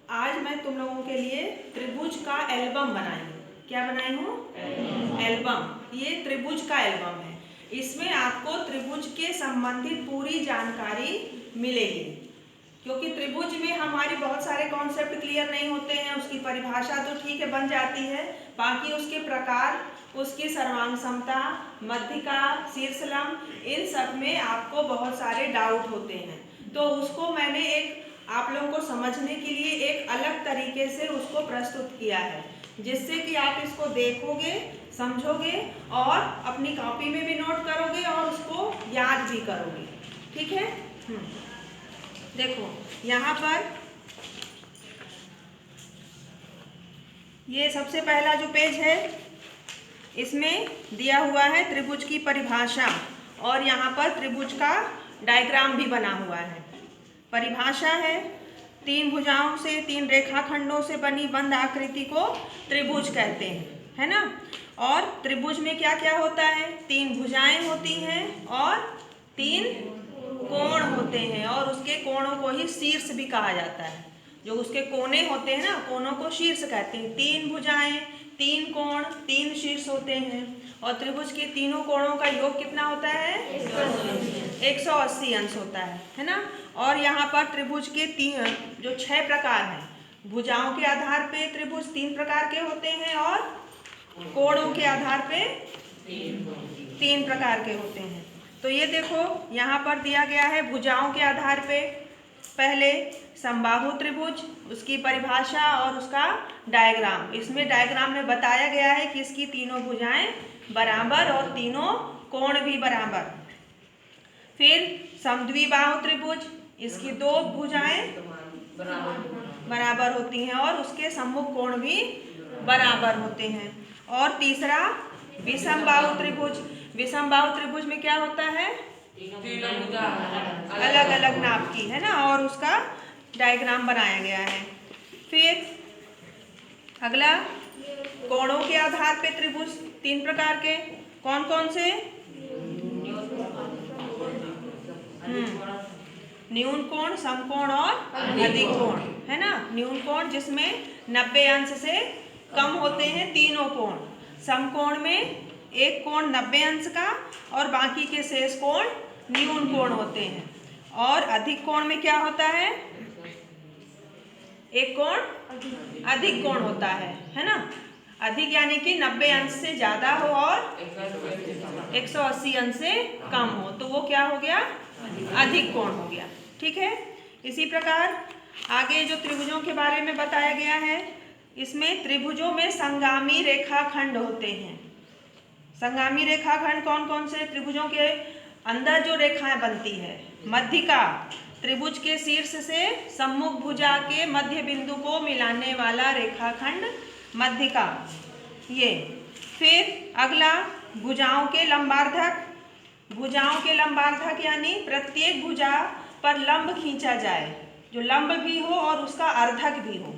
आज मैं तुम लोगों के लिए त्रिभुज का एल्बम बनाई हूँ। क्या बनाई हूँ? एल्बम। ये त्रिभुज का एल्बम है। इसमें आपको त्रिभुज के संबंधित पूरी जानकारी मिलेगी, क्योंकि त्रिभुज में हमारी बहुत सारे कॉन्सेप्ट क्लियर नहीं होते हैं। उसकी परिभाषा तो ठीक है बन जाती है, बाकी उसके प्रकार, उसकी सर्वांग समता, मध्यिका, शीर्षलंब, इन सब में आपको बहुत सारे डाउट होते हैं। तो उसको मैंने आप लोगों को समझने के लिए एक अलग तरीके से उसको प्रस्तुत किया है, जिससे कि आप इसको देखोगे, समझोगे और अपनी कॉपी में भी नोट करोगे और उसको याद भी करोगे। ठीक है? देखो यहाँ पर ये सबसे पहला जो पेज है, इसमें दिया हुआ है त्रिभुज की परिभाषा और यहाँ पर त्रिभुज का डायग्राम भी बना हुआ है। परिभाषा है, 3 भुजाओं से 3 रेखाखंडों से बनी बंद आकृति को त्रिभुज कहते हैं, है ना। और त्रिभुज में क्या क्या होता है? 3 भुजाएं होती हैं और 3 कोण होते हैं, और उसके कोणों को ही शीर्ष भी कहा जाता है। जो उसके कोने होते हैं ना, कोणों को शीर्ष कहते हैं। 3 भुजाएं, 3 कोण, 3 शीर्ष होते हैं। और त्रिभुज के तीनों कोणों का योग कितना होता है? 180 अंश होता है ना। और यहाँ पर त्रिभुज के जो 6 प्रकार हैं, भुजाओं के आधार पे त्रिभुज 3 प्रकार के होते हैं और कोणों के आधार पे 3 प्रकार के होते हैं। तो ये देखो यहाँ पर दिया गया है भुजाओं के आधार पे। पहले समबाहु त्रिभुज, उसकी परिभाषा और उसका डायग्राम। इसमें डायग्राम में बताया गया है कि इसकी तीनों भुजाएं बराबर और तीनों कोण भी बराबर। फिर समद्विबाहु त्रिभुज, इसकी 2 भुजाएं बराबर होती हैं और उसके सम्मुख कोण भी बराबर होते हैं। और तीसरा विषमबाहु त्रिभुज। विषमबाहु त्रिभुज में क्या होता है? अलग अलग नाप की, है ना, और उसका डायग्राम बनाया गया है। फिर अगला, कोणों के आधार पे त्रिभुज 3 प्रकार के। कौन कौन से? न्यून कोण, समकोण और अधिक कोण, है ना। न्यून कोण जिसमें 90 अंश से कम होते हैं तीनों कोण। समकोण में एक कोण 90 अंश का और बाकी के शेष कोण न्यून कोण होते हैं। और अधिक कोण में क्या होता है? एक कोण अधिक कोण होता है ना। अधिक यानी कि 90 अंश से ज्यादा हो और 180 अंश से कम हो, तो वो क्या हो गया? अधिक कोण हो गया। ठीक है। इसी प्रकार आगे जो त्रिभुजों के बारे में बताया गया है, इसमें त्रिभुजों में संगामी रेखाखंड होते हैं। संगामी रेखाखंड कौन कौन से? त्रिभुजों के अंदर जो रेखाएं बनती है। मध्यिका, त्रिभुज के शीर्ष से सम्मुख भुजा के मध्य बिंदु को मिलाने वाला रेखाखंड मध्यिका, ये। फिर अगला, भुजाओं के लंबार्धक। भुजाओं के लंबार्धक यानी प्रत्येक भुजा पर लंब खींचा जाए, जो लंब भी हो और उसका अर्धक भी हो।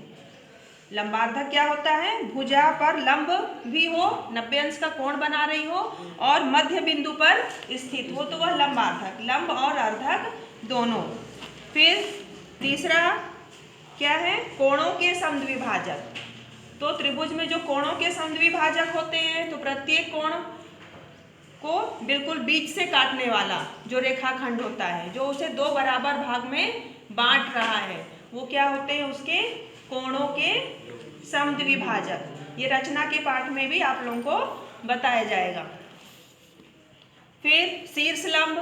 लंबार्धक क्या होता है? भुजा पर लंब भी हो, 90 अंश का कोण बना रही हो और मध्य बिंदु पर स्थित हो, तो वह लंबार्धक। लंब और अर्धक दोनों। फिर तीसरा क्या है? कोणों के समद्विभाजक। तो त्रिभुज में जो कोणों के समद्विभाजक होते हैं, तो प्रत्येक कोण को बिल्कुल बीच से काटने वाला जो रेखाखंड होता है, जो उसे 2 बराबर भाग में बांट रहा है, वो क्या होते हैं? उसके कोणों के समद्विभाजक। ये रचना के पाठ में भी आप लोगों को बताया जाएगा। फिर शीर्षलंब।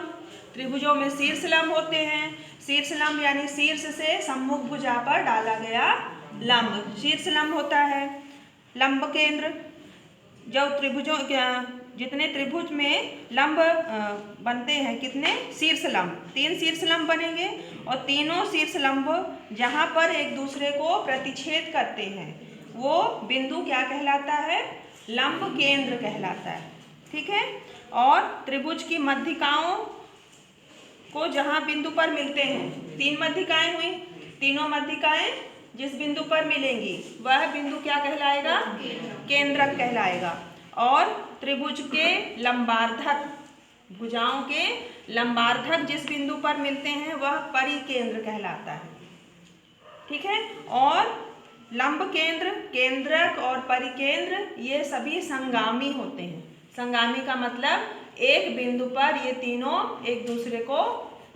त्रिभुजों में शीर्षलंब होते हैं। शीर्षलंब यानी शीर्ष से सम्मुख भुजा पर डाला गया लंब शीर्षलंब होता है। लंब केंद्र, जब त्रिभुजों जितने त्रिभुज में लंब बनते हैं, कितने? शीर्षलंब 3 शीर्षलंब बनेंगे और तीनों शीर्षलंब जहाँ पर एक दूसरे को प्रतिच्छेद करते हैं, वो बिंदु क्या कहलाता है? लंब केंद्र कहलाता है। ठीक है। और त्रिभुज की मध्यिकाओं को जहाँ बिंदु पर मिलते हैं, 3 मध्यिकाएं हुई, तीनों मध्यिकाएं जिस बिंदु पर मिलेंगी वह बिंदु क्या कहलाएगा? केंद्रक कहलाएगा। और त्रिभुज के लंबार्धक, भुजाओं के लंबार्धक जिस बिंदु पर मिलते हैं वह परिकेंद्र कहलाता है। ठीक है। और लंब केंद्र, केंद्रक और परिकेंद्र ये सभी संगामी होते हैं। संगामी का मतलब एक बिंदु पर ये तीनों एक दूसरे को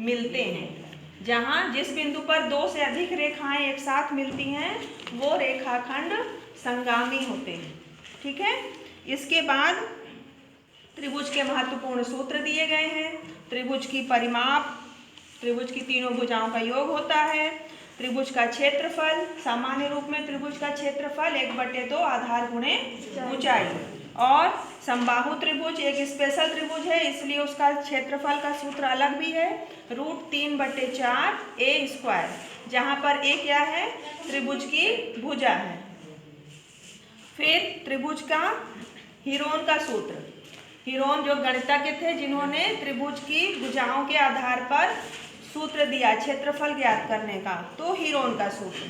मिलते हैं। जहाँ जिस बिंदु पर दो से अधिक रेखाएं एक साथ मिलती हैं वो रेखाखंड संगामी होते हैं। ठीक है। इसके बाद त्रिभुज के महत्वपूर्ण सूत्र दिए गए हैं। त्रिभुज की परिमाप, त्रिभुज की तीनों भुजाओं का योग होता है। त्रिभुज का क्षेत्रफल, सामान्य रूप में त्रिभुज का क्षेत्रफल 1/2 आधार गुणे ऊंचाई। और समबाहु त्रिभुज एक स्पेशल त्रिभुज है, इसलिए उसका क्षेत्रफल का सूत्र अलग भी है, √3/4 a², जहाँ पर a क्या है, त्रिभुज की भुजा है। फिर त्रिभुज का हीरोन का सूत्र, हीरोन जो गणितज्ञ थे जिन्होंने त्रिभुज की भुजाओं के आधार पर सूत्र दिया क्षेत्रफल ज्ञात करने का, तो हीरोन का सूत्र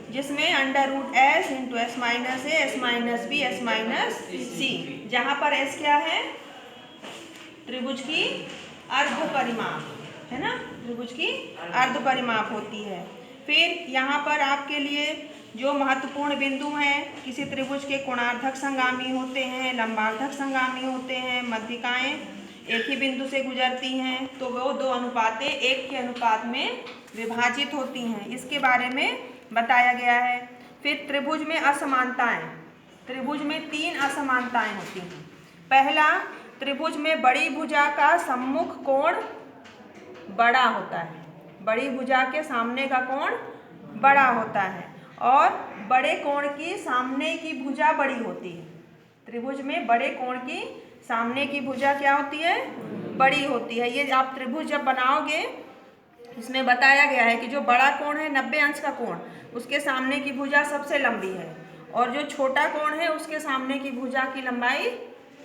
जिसमें √s × s - a s - b s - c, जहाँ पर s क्या है, त्रिभुज की अर्ध परिमाप है ना, त्रिभुज की अर्ध परिमाप होती है। फिर यहाँ पर आपके लिए जो महत्वपूर्ण बिंदु हैं, किसी त्रिभुज के कोणार्धक संगामी होते हैं, लंबार्धक संगामी होते हैं, मध्यिकाएं एक ही बिंदु से गुजरती हैं, तो वो 2:1 के अनुपात में विभाजित होती हैं। इसके बारे में बताया गया है। फिर त्रिभुज में असमानताएं, त्रिभुज में 3 असमानताएं होती हैं। पहला, त्रिभुज में बड़ी भुजा का सम्मुख कोण बड़ा होता है, बड़ी भुजा के सामने का कोण बड़ा होता है, और बड़े कोण की सामने की भुजा बड़ी होती है। त्रिभुज में बड़े कोण की सामने की भुजा क्या होती है, बड़ी होती है। ये आप त्रिभुज जब बनाओगे, इसमें बताया गया है कि जो बड़ा कोण है 90 अंश का कोण, उसके सामने की भुजा सबसे लंबी है, और जो छोटा कोण है उसके सामने की भुजा की लंबाई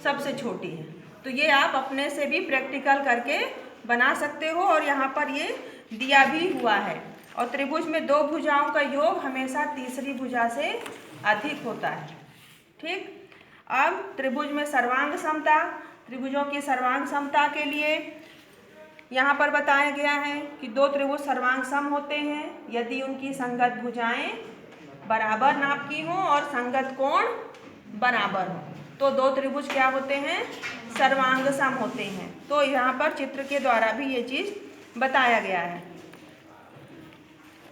सबसे छोटी है। तो ये आप अपने से भी प्रैक्टिकल करके बना सकते हो, और यहाँ पर ये दिया भी हुआ है। और त्रिभुज में 2 भुजाओं का योग हमेशा तीसरी भुजा से अधिक होता है। ठीक। अब त्रिभुज में सर्वांग समता, त्रिभुजों की सर्वांग समता के लिए यहाँ पर बताया गया है कि 2 त्रिभुज सर्वांग सम होते हैं यदि उनकी संगत भुजाएं बराबर नाप की हों और संगत कोण बराबर हो, तो 2 त्रिभुज क्या होते हैं, सर्वांग सम होते हैं। तो यहाँ पर चित्र के द्वारा भी ये चीज़ बताया गया है।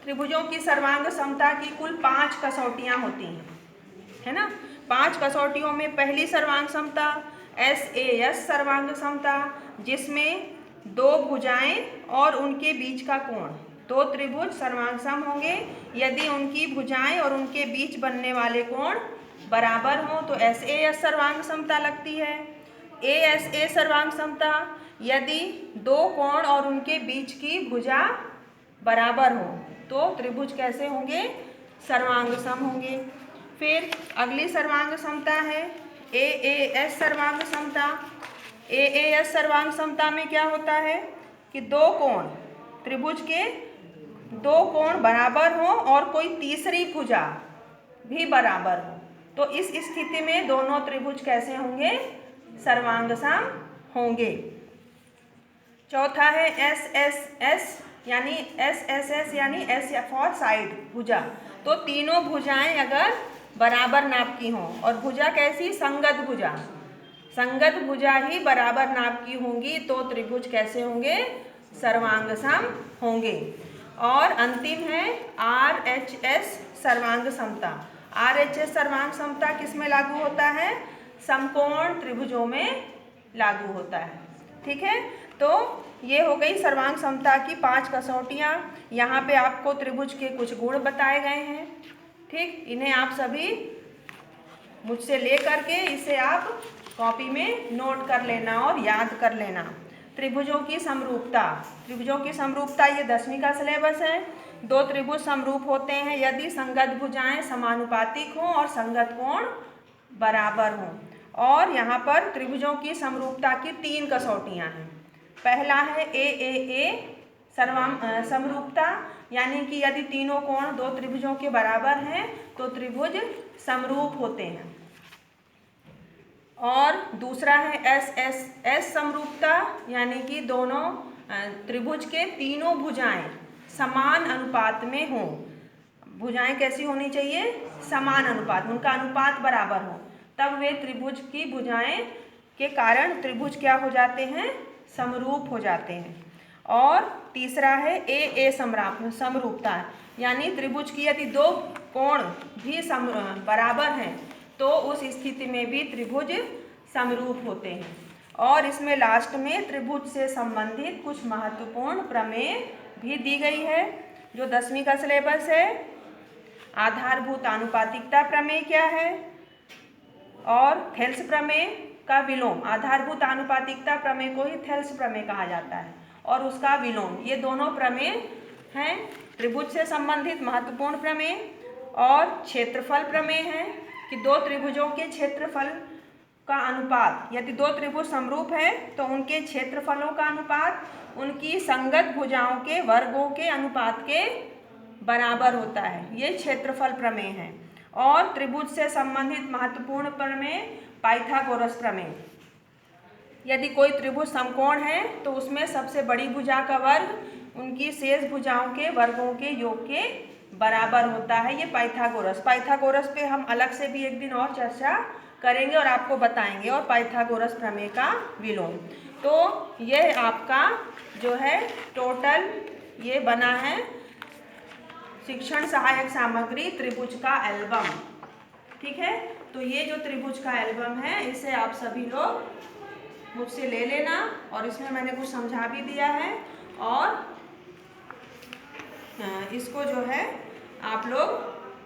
त्रिभुजों की सर्वांग समता की कुल 5 कसौटियाँ होती हैं, है ना। 5 कसौटियों में पहली सर्वांग समता SAS सर्वांग समता, जिसमें 2 भुजाएं और उनके बीच का कोण, 2 त्रिभुज सर्वांग सम होंगे यदि उनकी भुजाएं और उनके बीच बनने वाले कोण बराबर हों, तो SAS सर्वांग समता लगती है। ASA सर्वांग समता, यदि 2 कोण और उनके बीच की भुजा बराबर हो, तो त्रिभुज कैसे होंगे, सर्वांग सम होंगे। फिर अगली सर्वांग समता है AAS सर्वांग समता। AAS सर्वांग समता में क्या होता है कि 2 कोण, त्रिभुज के 2 कोण बराबर हों और कोई तीसरी भुजा भी बराबर हो, तो इस स्थिति में दोनों त्रिभुज कैसे होंगे, सर्वांग सम होंगे। चौथा है SSS यानी SSS यानी S फॉर साइड भुजा, तो तीनों भुजाएं अगर बराबर नाप की हों, और भुजा कैसी, संगत भुजा, संगत भुजा ही बराबर नाप की होंगी, तो त्रिभुज कैसे होंगे, सर्वांग सम होंगे। और अंतिम है RHS सर्वांग समता। RHS सर्वांग समता किस में लागू होता है, समकोण त्रिभुजों में लागू होता है। ठीक है। तो ये हो गई सर्वांग समता की 5 कसौटियाँ। यहाँ पे आपको त्रिभुज के कुछ गुण बताए गए हैं। ठीक, इन्हें आप सभी मुझसे ले करके इसे आप कॉपी में नोट कर लेना और याद कर लेना। त्रिभुजों की समरूपता, त्रिभुजों की समरूपता ये 10वीं का सिलेबस है। 2 त्रिभुज समरूप होते हैं यदि संगत भुजाएं समानुपातिक हों और संगत कोण बराबर हों। और यहाँ पर त्रिभुजों की समरूपता की 3 कसौटियाँ हैं। पहला है AAA समरूपता, यानी कि यदि तीनों कोण 2 त्रिभुजों के बराबर हैं तो त्रिभुज समरूप होते हैं। और दूसरा है SSS समरूपता, यानी कि दोनों त्रिभुज के तीनों भुजाएं समान अनुपात में हों। भुजाएं कैसी होनी चाहिए? समान अनुपात, उनका अनुपात बराबर हो, तब वे त्रिभुज की भुजाएं के कारण त्रिभुज क्या हो जाते हैं? समरूप हो जाते हैं। और तीसरा है ए समरूपता, यानी त्रिभुज की यदि दो कोण भी बराबर हैं तो उस स्थिति में भी त्रिभुज समरूप होते हैं। और इसमें लास्ट में त्रिभुज से संबंधित कुछ महत्वपूर्ण प्रमेय भी दी गई है जो 10वीं का सिलेबस है। आधारभूत आनुपातिकता प्रमेय क्या है, और थेल्स प्रमेय का विलोम। आधारभूत आनुपातिकता प्रमेय को ही थेल्स प्रमेय कहा जाता है, और उसका विलोम, ये दोनों प्रमेय हैं त्रिभुज से संबंधित महत्वपूर्ण प्रमेय। और क्षेत्रफल प्रमेय है कि दो त्रिभुजों के क्षेत्रफल का अनुपात, यदि दो त्रिभुज समरूप है तो उनके क्षेत्रफलों का अनुपात उनकी संगत भुजाओं के वर्गों के अनुपात के बराबर होता है, ये क्षेत्रफल प्रमेय है। और त्रिभुज से संबंधित महत्वपूर्ण प्रमेय पाइथागोरस प्रमेय। यदि कोई त्रिभुज समकोण है तो उसमें सबसे बड़ी भुजा का वर्ग उनकी शेष भुजाओं के वर्गों के योग के बराबर होता है, ये पाइथागोरस पे हम अलग से भी एक दिन और चर्चा करेंगे और आपको बताएंगे। और पाइथागोरस प्रमेय का विलोम। तो यह आपका जो है टोटल ये बना है शिक्षण सहायक सामग्री त्रिभुज का एल्बम। ठीक है, तो ये जो त्रिभुज का एल्बम है इसे आप सभी लोग मुझसे ले लेना, और इसमें मैंने कुछ समझा भी दिया है, और इसको जो है आप लोग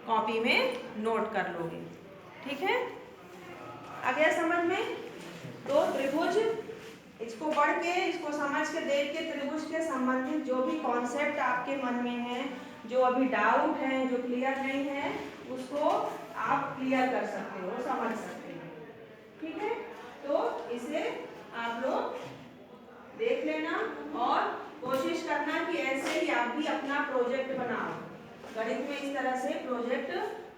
कॉपी में नोट कर लोगे। ठीक है, आ गया समझ में? तो त्रिभुज, इसको पढ़ के, इसको समझ के, देख के त्रिभुज के संबंधित जो भी कॉन्सेप्ट आपके मन में है, जो अभी डाउट है, जो क्लियर नहीं है, उसको आप क्लियर कर सकते हो, समझ सकते हो। ठीक है, तो इसे आप लोग देख लेना और कोशिश करना कि ऐसे ही आप भी अपना प्रोजेक्ट बनाओ। गणित में इस तरह से प्रोजेक्ट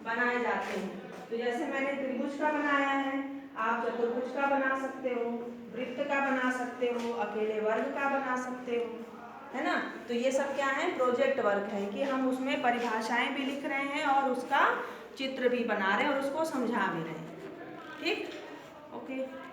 बनाए जाते हैं। तो जैसे मैंने त्रिभुज का बनाया है, आप चतुर्भुज का बना सकते हो, वृत्त का बना सकते हो, अकेले वर्ग का बना सकते हो, है ना। तो ये सब क्या है? प्रोजेक्ट वर्क है कि हम उसमें परिभाषाएं भी लिख रहे हैं और उसका चित्र भी बना रहे हैं और उसको समझा भी रहे हैं। ठीक, ओके।